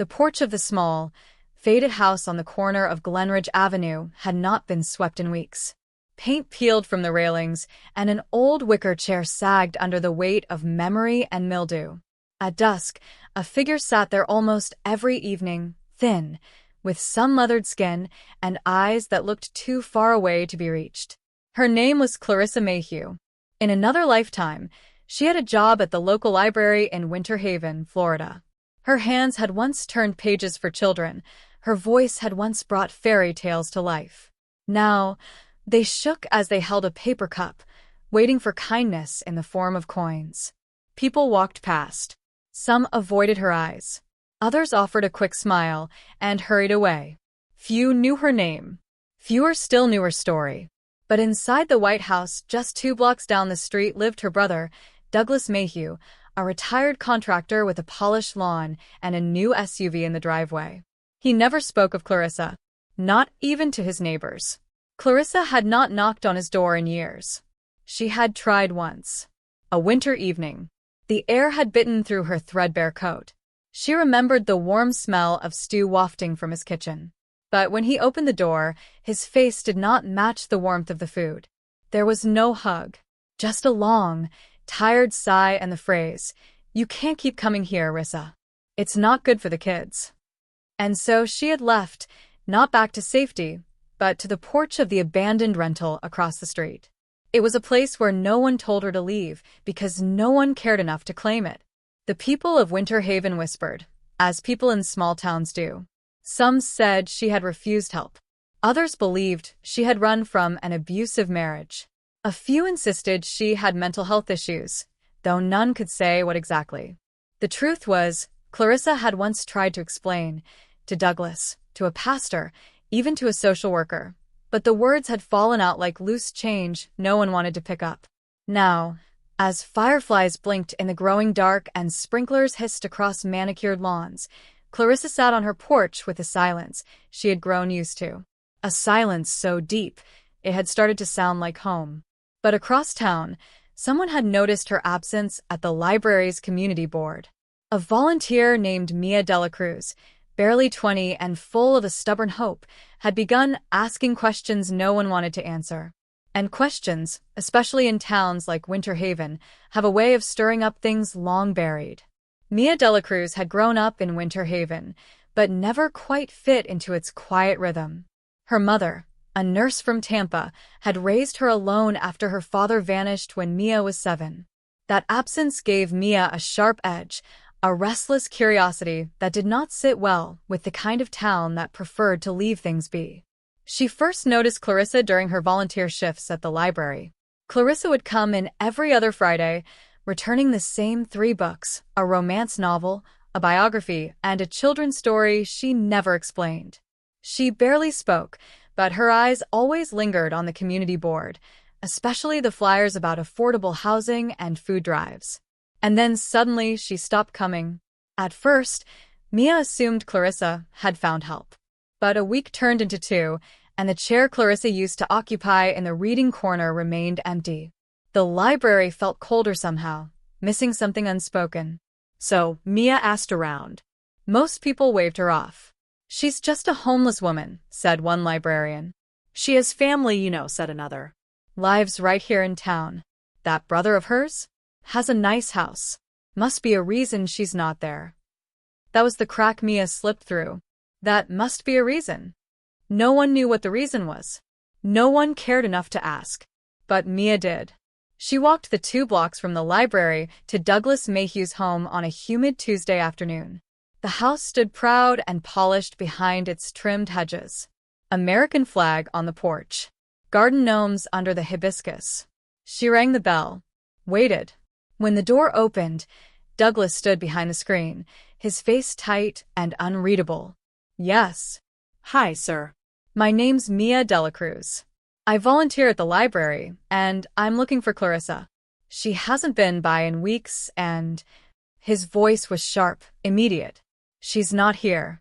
The porch of the small, faded house on the corner of Glenridge Avenue had not been swept in weeks. Paint peeled from the railings, and an old wicker chair sagged under the weight of memory and mildew. At dusk, a figure sat there almost every evening, thin, with sun-leathered skin and eyes that looked too far away to be reached. Her name was Clarissa Mayhew. In another lifetime, she had a job at the local library in Winter Haven, Florida. Her hands had once turned pages for children. Her voice had once brought fairy tales to life. Now, they shook as they held a paper cup, waiting for kindness in the form of coins. People walked past. Some avoided her eyes. Others offered a quick smile and hurried away. Few knew her name. Fewer still knew her story. But inside the White House, just 2 blocks down the street, lived her brother, Douglas Mayhew, a retired contractor with a polished lawn and a new SUV in the driveway. He never spoke of Clarissa, not even to his neighbors. Clarissa had not knocked on his door in years. She had tried once. A winter evening. The air had bitten through her threadbare coat. She remembered the warm smell of stew wafting from his kitchen. But when he opened the door, his face did not match the warmth of the food. There was no hug, just a long, tired sigh and the phrase, "You can't keep coming here, Rissa. It's not good for the kids." And so she had left, not back to safety, but to the porch of the abandoned rental across the street. It was a place where no one told her to leave because no one cared enough to claim it. The people of Winter Haven whispered, as people in small towns do. Some said she had refused help. Others believed she had run from an abusive marriage. A few insisted she had mental health issues, though none could say what exactly. The truth was, Clarissa had once tried to explain, to Douglas, to a pastor, even to a social worker, but the words had fallen out like loose change no one wanted to pick up. Now, as fireflies blinked in the growing dark and sprinklers hissed across manicured lawns, Clarissa sat on her porch with a silence she had grown used to. A silence so deep, it had started to sound like home. But across town, someone had noticed her absence at the library's community board. A volunteer named Mia Dela Cruz, barely 20 and full of a stubborn hope, had begun asking questions no one wanted to answer. And questions, especially in towns like Winter Haven, have a way of stirring up things long buried. Mia Dela Cruz had grown up in Winter Haven, but never quite fit into its quiet rhythm. Her mother, a nurse from Tampa, had raised her alone after her father vanished when Mia was 7. That absence gave Mia a sharp edge, a restless curiosity that did not sit well with the kind of town that preferred to leave things be. She first noticed Clarissa during her volunteer shifts at the library. Clarissa would come in every other Friday, returning the same 3 books, a romance novel, a biography, and a children's story she never explained. She barely spoke, but her eyes always lingered on the community board, especially the flyers about affordable housing and food drives. And then suddenly she stopped coming. At first, Mia assumed Clarissa had found help. But a week turned into 2, and the chair Clarissa used to occupy in the reading corner remained empty. The library felt colder somehow, missing something unspoken. So Mia asked around. Most people waved her off. "She's just a homeless woman," said one librarian. "She has family, said another. "Lives right here in town. That brother of hers? Has a nice house. Must be a reason she's not there." That was the crack Mia slipped through. That must be a reason. No one knew what the reason was. No one cared enough to ask. But Mia did. She walked the 2 blocks from the library to Douglas Mayhew's home on a humid Tuesday afternoon. The house stood proud and polished behind its trimmed hedges. American flag on the porch. Garden gnomes under the hibiscus. She rang the bell. Waited. When the door opened, Douglas stood behind the screen, his face tight and unreadable. "Yes." "Hi, sir. "My name's Mia Dela Cruz. I volunteer at the library, and I'm looking for Clarissa. She hasn't been by in weeks and—" His voice was sharp, immediate. "She's not here."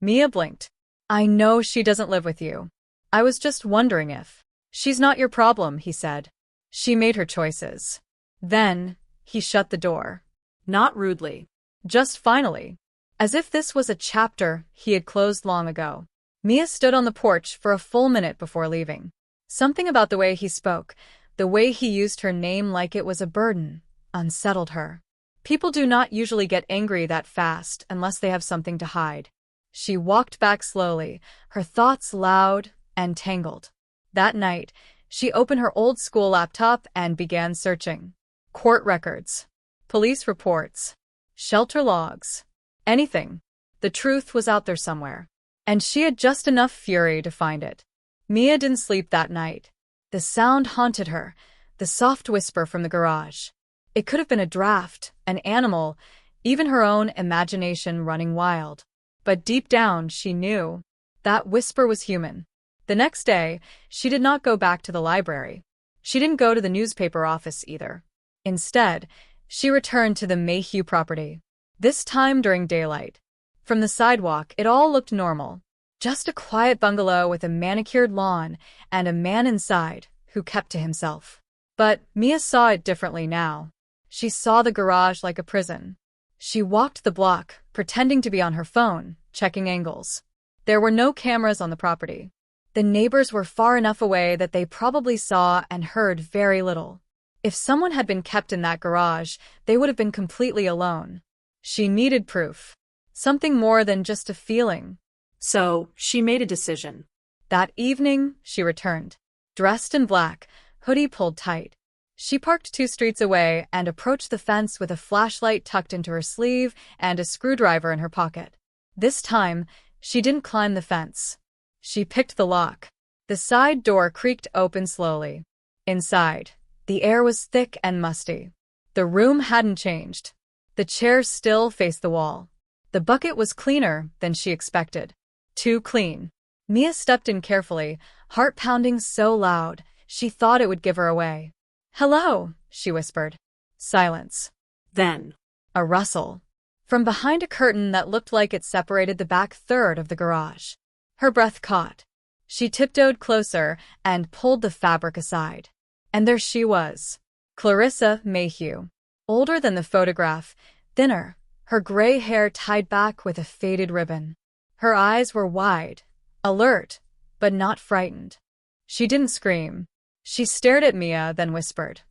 Mia blinked. "I know she doesn't live with you. I was just wondering if—" "She's not your problem," he said. "She made her choices." Then, he shut the door. Not rudely. Just finally. as if this was a chapter he had closed long ago. Mia stood on the porch for a full minute before leaving. Something about the way he spoke, the way he used her name like it was a burden, unsettled her. People do not usually get angry that fast unless they have something to hide. She walked back slowly, her thoughts loud and tangled. That night, she opened her old school laptop and began searching. Court records, police reports, shelter logs, anything. The truth was out there somewhere, and she had just enough fury to find it. Mia didn't sleep that night. The sound haunted her, the soft whisper from the garage. It could have been a draft, an animal, even her own imagination running wild. But deep down, she knew that whisper was human. The next day, she did not go back to the library. She didn't go to the newspaper office either. Instead, she returned to the Mayhew property, this time during daylight. From the sidewalk, it all looked normal. Just a quiet bungalow with a manicured lawn and a man inside who kept to himself. But Mia saw it differently now. She saw the garage like a prison. She walked the block, pretending to be on her phone, checking angles. There were no cameras on the property. The neighbors were far enough away that they probably saw and heard very little. If someone had been kept in that garage, they would have been completely alone. She needed proof. Something more than just a feeling. So, she made a decision. That evening, she returned. Dressed in black, hoodie pulled tight. She parked 2 streets away and approached the fence with a flashlight tucked into her sleeve and a screwdriver in her pocket. This time, she didn't climb the fence. She picked the lock. The side door creaked open slowly. Inside, the air was thick and musty. The room hadn't changed. The chairs still faced the wall. The bucket was cleaner than she expected. Too clean. Mia stepped in carefully, heart pounding so loud, she thought it would give her away. "Hello," she whispered. Silence. Then, A rustle. From behind a curtain that looked like it separated the back third of the garage. Her breath caught. She tiptoed closer and pulled the fabric aside. And there she was. Clarissa Mayhew. Older than the photograph, thinner, her gray hair tied back with a faded ribbon. Her eyes were wide, alert, but not frightened. She didn't scream. She stared at Mia, then whispered,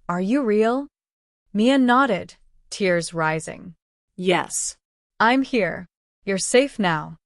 "Are you real?" Mia nodded, tears rising. yes. "I'm here. You're safe now."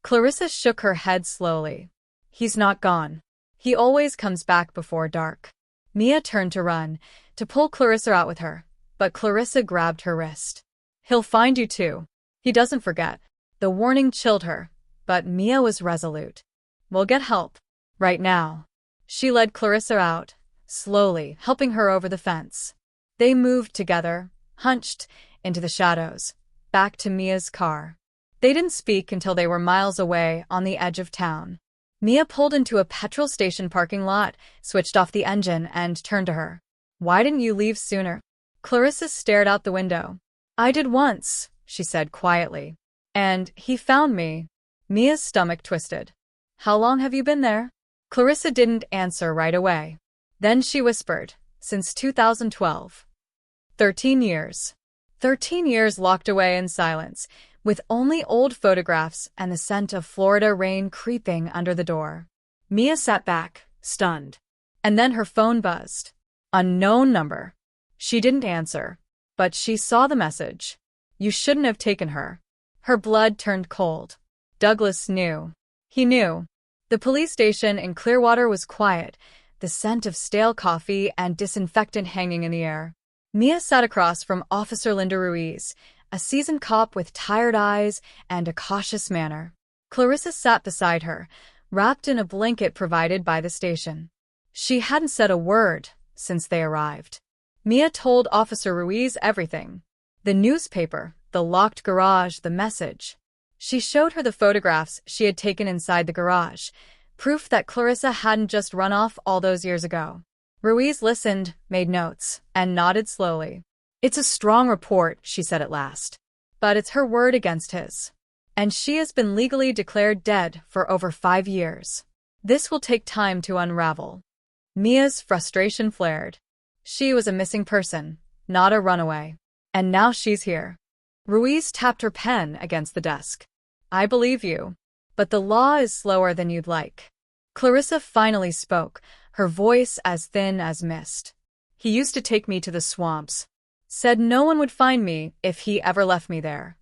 Clarissa shook her head slowly. "He's not gone. He always comes back before dark." Mia turned to run, to pull Clarissa out with her, but Clarissa grabbed her wrist. "He'll find you too. He doesn't forget." The warning chilled her, but Mia was resolute. "We'll get help. Right now." She led Clarissa out, slowly, helping her over the fence. They moved together, hunched, into the shadows, back to Mia's car. They didn't speak until they were miles away on the edge of town. Mia pulled into a petrol station parking lot, switched off the engine, and turned to her. "Why didn't you leave sooner?" Clarissa stared out the window. "I did once," she said quietly. "And he found me." Mia's stomach twisted. "How long have you been there?" Clarissa didn't answer right away. Then she whispered, "Since 2012. 13 years. 13 years locked away in silence, with only old photographs and the scent of Florida rain creeping under the door." Mia sat back, stunned. And then her phone buzzed. Unknown number. She didn't answer, but she saw the message. "You shouldn't have taken her." Her blood turned cold. Douglas knew. He knew. The police station in Clearwater was quiet, the scent of stale coffee and disinfectant hanging in the air. Mia sat across from Officer Linda Ruiz, a seasoned cop with tired eyes and a cautious manner. Clarissa sat beside her, wrapped in a blanket provided by the station. She hadn't said a word since they arrived. Mia told Officer Ruiz everything. The newspaper, the locked garage, the message. She showed her the photographs she had taken inside the garage, proof that Clarissa hadn't just run off all those years ago. Ruiz listened, made notes, and nodded slowly. "It's a strong report," she said at last. "But it's her word against his. And she has been legally declared dead for over 5 years. This will take time to unravel." Mia's frustration flared. She was a missing person, not a runaway. And now she's here. Ruiz tapped her pen against the desk. I believe you. But the law is slower than you'd like. Clarissa finally spoke, her voice as thin as mist. He used to take me to the swamps. Said no one would find me if he ever left me there.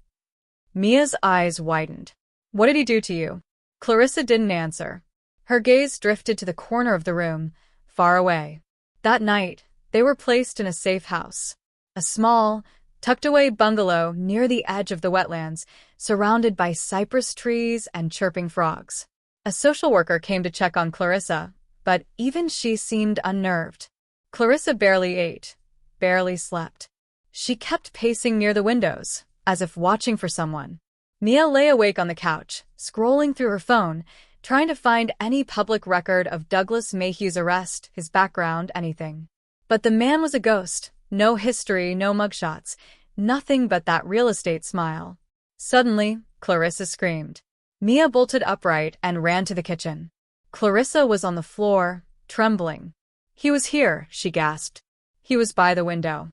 Mia's eyes widened. What did he do to you? Clarissa didn't answer. Her gaze drifted to the corner of the room, far away. That night, they were placed in a safe house. A small, tucked-away bungalow near the edge of the wetlands, surrounded by cypress trees and chirping frogs. A social worker came to check on Clarissa, but even she seemed unnerved. Clarissa barely ate, barely slept. She kept pacing near the windows, as if watching for someone. Mia lay awake on the couch, scrolling through her phone, trying to find any public record of Douglas Mayhew's arrest, his background, anything. But the man was a ghost. No history, no mugshots, nothing but that real estate smile. Suddenly, Clarissa screamed. Mia bolted upright and ran to the kitchen. Clarissa was on the floor, trembling. He was here, she gasped. He was by the window.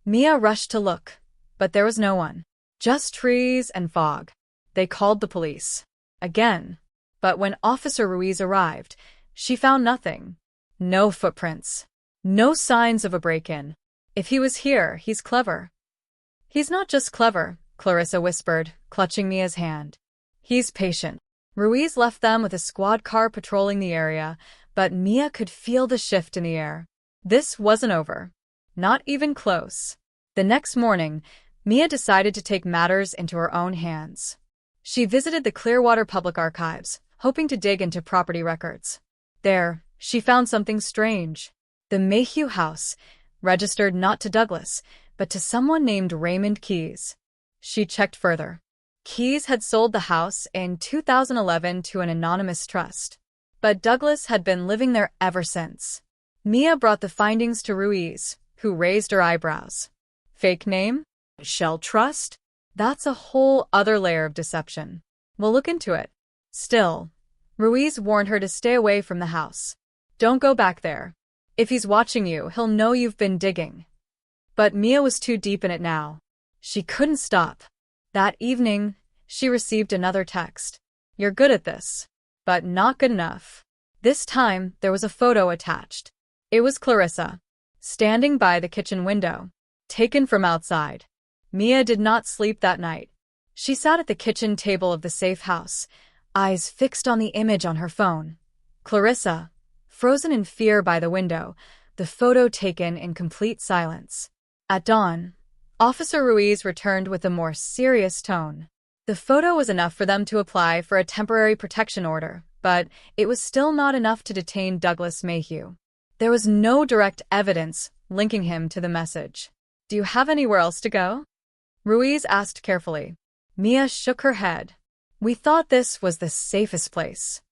Mia rushed to look, but there was no one. Just trees and fog. They called the police. Again. But when Officer Ruiz arrived, she found nothing. No footprints. No signs of a break-in. If he was here, he's clever. He's not just clever, Clarissa whispered, clutching Mia's hand. He's patient. Ruiz left them with a squad car patrolling the area, but Mia could feel the shift in the air. This wasn't over. Not even close. The next morning, Mia decided to take matters into her own hands. She visited the Clearwater Public Archives, hoping to dig into property records. There, she found something strange. The Mayhew house, registered not to Douglas, but to someone named Raymond Keyes. She checked further. Keyes had sold the house in 2011 to an anonymous trust, but Douglas had been living there ever since. Mia brought the findings to Ruiz, who raised her eyebrows. Fake name? Shell Trust? That's a whole other layer of deception. We'll look into it. Still, Ruiz warned her to stay away from the house. Don't go back there. If he's watching you, he'll know you've been digging. But Mia was too deep in it now. She couldn't stop. That evening, she received another text. You're good at this, but not good enough. This time, there was a photo attached. It was Clarissa, standing by the kitchen window, taken from outside. Mia did not sleep that night. She sat at the kitchen table of the safe house, eyes fixed on the image on her phone. Clarissa, frozen in fear by the window, the photo taken in complete silence. At dawn, Officer Ruiz returned with a more serious tone. The photo was enough for them to apply for a temporary protection order, but it was still not enough to detain Douglas Mayhew. There was no direct evidence linking him to the message. Do you have anywhere else to go? Ruiz asked carefully. Mia shook her head. We thought this was the safest place.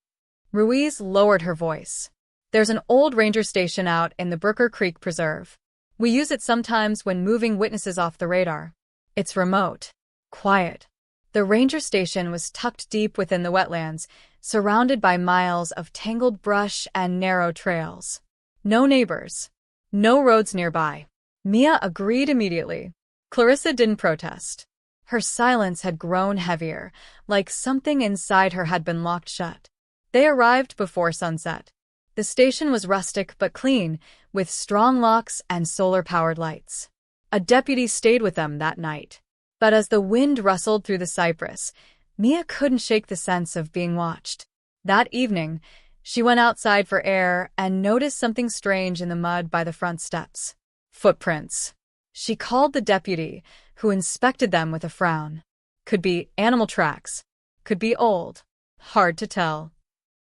Ruiz lowered her voice. There's an old ranger station out in the Brooker Creek Preserve. We use it sometimes when moving witnesses off the radar. It's remote, quiet. The ranger station was tucked deep within the wetlands, surrounded by miles of tangled brush and narrow trails. No neighbors. No roads nearby. Mia agreed immediately. Clarissa didn't protest. Her silence had grown heavier, like something inside her had been locked shut. They arrived before sunset. The station was rustic but clean, with strong locks and solar-powered lights. A deputy stayed with them that night. But as the wind rustled through the cypress, Mia couldn't shake the sense of being watched. That evening, she went outside for air and noticed something strange in the mud by the front steps. Footprints. She called the deputy, who inspected them with a frown. Could be animal tracks. Could be old. Hard to tell.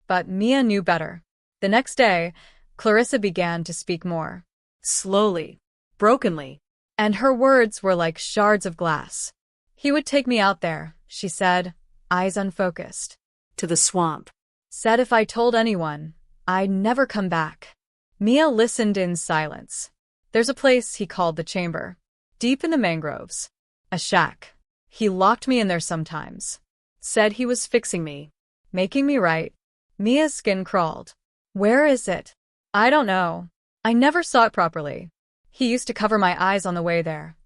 But Mia knew better. The next day, Clarissa began to speak more. Slowly. Brokenly. And her words were like shards of glass. He would take me out there, she said, eyes unfocused. To the swamp. Said if I told anyone, I'd never come back. Mia listened in silence. There's a place he called the chamber. Deep in the mangroves. A shack. He locked me in there sometimes. Said he was fixing me. Making me right. Mia's skin crawled. Where is it? I don't know. I never saw it properly. He used to cover my eyes on the way there.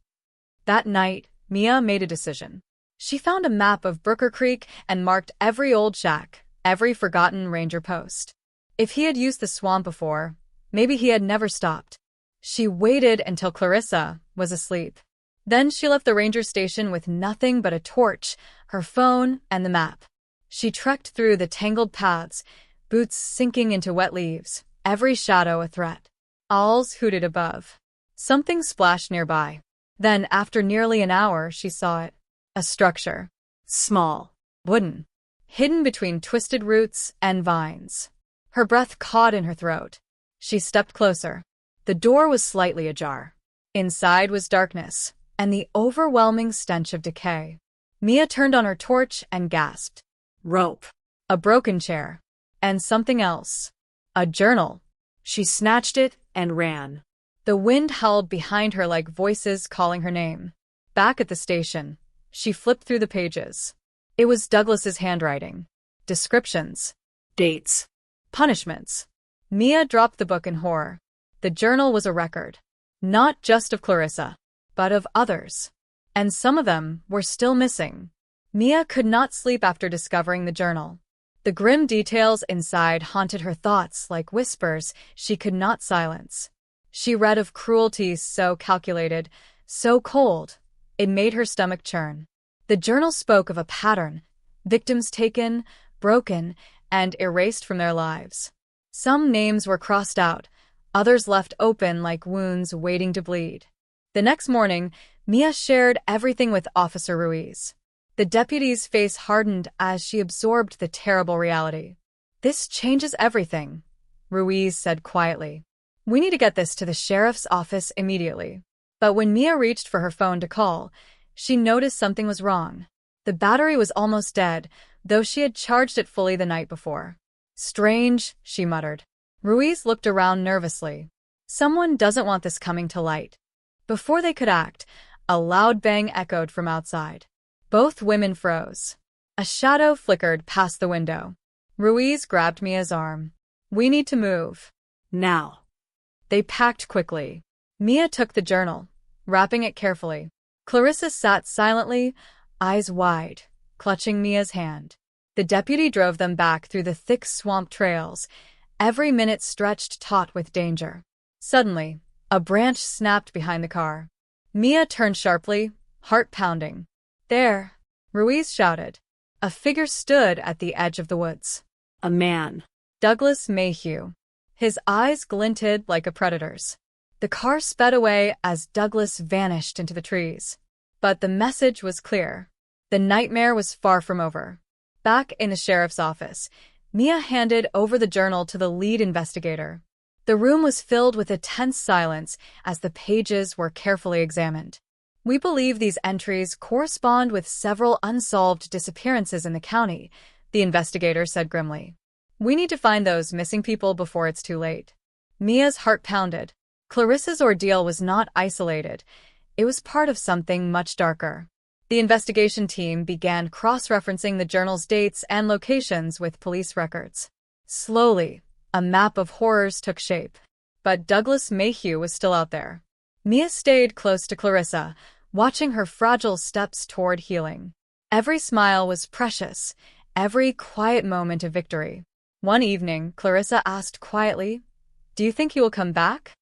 That night, Mia made a decision. She found a map of Brooker Creek and marked every old shack, every forgotten ranger post. If he had used the swamp before, maybe he had never stopped. She waited until Clarissa was asleep. Then she left the ranger station with nothing but a torch, her phone, and the map. She trekked through the tangled paths, boots sinking into wet leaves, every shadow a threat. Owls hooted above. Something splashed nearby. Then, after nearly an hour, she saw it. A structure. Small. Wooden. Hidden between twisted roots and vines. Her breath caught in her throat. She stepped closer. The door was slightly ajar. Inside was darkness, and the overwhelming stench of decay. Mia turned on her torch and gasped. Rope. A broken chair. And something else. A journal. She snatched it and ran. The wind howled behind her like voices calling her name. Back at the station, she flipped through the pages. It was Douglas's handwriting. Descriptions. Dates. Punishments. Mia dropped the book in horror. The journal was a record. Not just of Clarissa, but of others. And some of them were still missing. Mia could not sleep after discovering the journal. The grim details inside haunted her thoughts like whispers she could not silence. She read of cruelty so calculated, so cold, it made her stomach churn. The journal spoke of a pattern, victims taken, broken, and erased from their lives. Some names were crossed out, others left open like wounds waiting to bleed. The next morning, Mia shared everything with Officer Ruiz. The deputy's face hardened as she absorbed the terrible reality. "This changes everything," Ruiz said quietly. "We need to get this to the sheriff's office immediately." But when Mia reached for her phone to call, she noticed something was wrong. The battery was almost dead, though she had charged it fully the night before. "Strange," she muttered. Ruiz looked around nervously. "Someone doesn't want this coming to light." Before they could act, a loud bang echoed from outside. Both women froze. A shadow flickered past the window. Ruiz grabbed Mia's arm. "We need to move. Now." They packed quickly. Mia took the journal, wrapping it carefully. Clarissa sat silently, eyes wide, clutching Mia's hand. The deputy drove them back through the thick swamp trails, every minute stretched taut with danger. Suddenly, a branch snapped behind the car. Mia turned sharply, heart pounding. "There!" Ruiz shouted. A figure stood at the edge of the woods. A man. Douglas Mayhew. His eyes glinted like a predator's. The car sped away as Douglas vanished into the trees. But the message was clear. The nightmare was far from over. Back in the sheriff's office, Mia handed over the journal to the lead investigator. The room was filled with a tense silence as the pages were carefully examined. "We believe these entries correspond with several unsolved disappearances in the county," the investigator said grimly. "We need to find those missing people before it's too late." Mia's heart pounded. Clarissa's ordeal was not isolated. It was part of something much darker. The investigation team began cross-referencing the journal's dates and locations with police records. Slowly, a map of horrors took shape. But Douglas Mayhew was still out there. Mia stayed close to Clarissa, watching her fragile steps toward healing. Every smile was precious, every quiet moment of victory. One evening, Clarissa asked quietly, "Do you think he will come back?"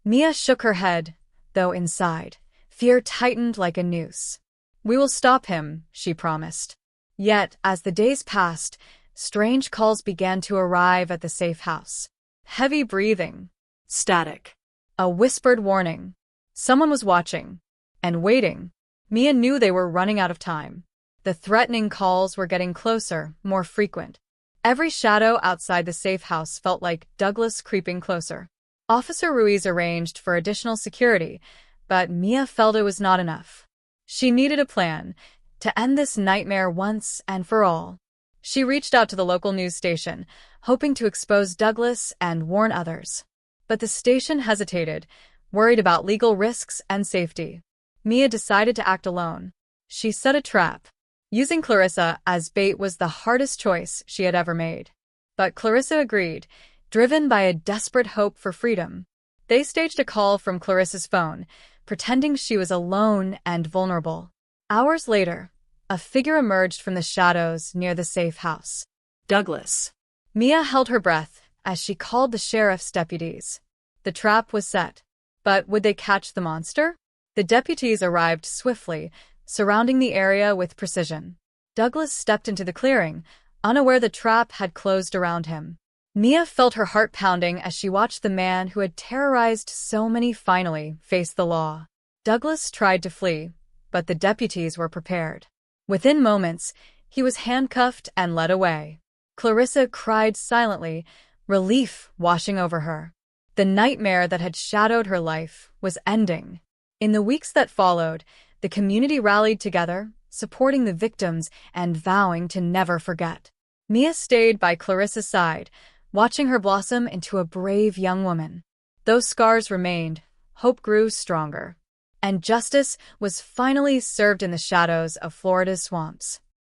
Mia shook her head, though inside, fear tightened like a noose. "We will stop him," she promised. Yet, as the days passed, strange calls began to arrive at the safe house. Heavy breathing. Static. A whispered warning. Someone was watching. And waiting. Mia knew they were running out of time. The threatening calls were getting closer, more frequent. Every shadow outside the safe house felt like Douglas creeping closer. Officer Ruiz arranged for additional security, but Mia felt it was not enough. She needed a plan to end this nightmare once and for all. She reached out to the local news station, hoping to expose Douglas and warn others. But the station hesitated, worried about legal risks and safety. Mia decided to act alone. She set a trap. Using Clarissa as bait was the hardest choice she had ever made. But Clarissa agreed, driven by a desperate hope for freedom. They staged a call from Clarissa's phone, pretending she was alone and vulnerable. Hours later, a figure emerged from the shadows near the safe house. Douglas. Mia held her breath as she called the sheriff's deputies. The trap was set. But would they catch the monster? The deputies arrived swiftly, surrounding the area with precision. Douglas stepped into the clearing, unaware the trap had closed around him. Mia felt her heart pounding as she watched the man who had terrorized so many finally face the law. Douglas tried to flee, but the deputies were prepared. Within moments, he was handcuffed and led away. Clarissa cried silently, relief washing over her. The nightmare that had shadowed her life was ending. In the weeks that followed, the community rallied together, supporting the victims and vowing to never forget. Mia stayed by Clarissa's side, watching her blossom into a brave young woman. Though scars remained, hope grew stronger. And justice was finally served in the shadows of Florida's swamps.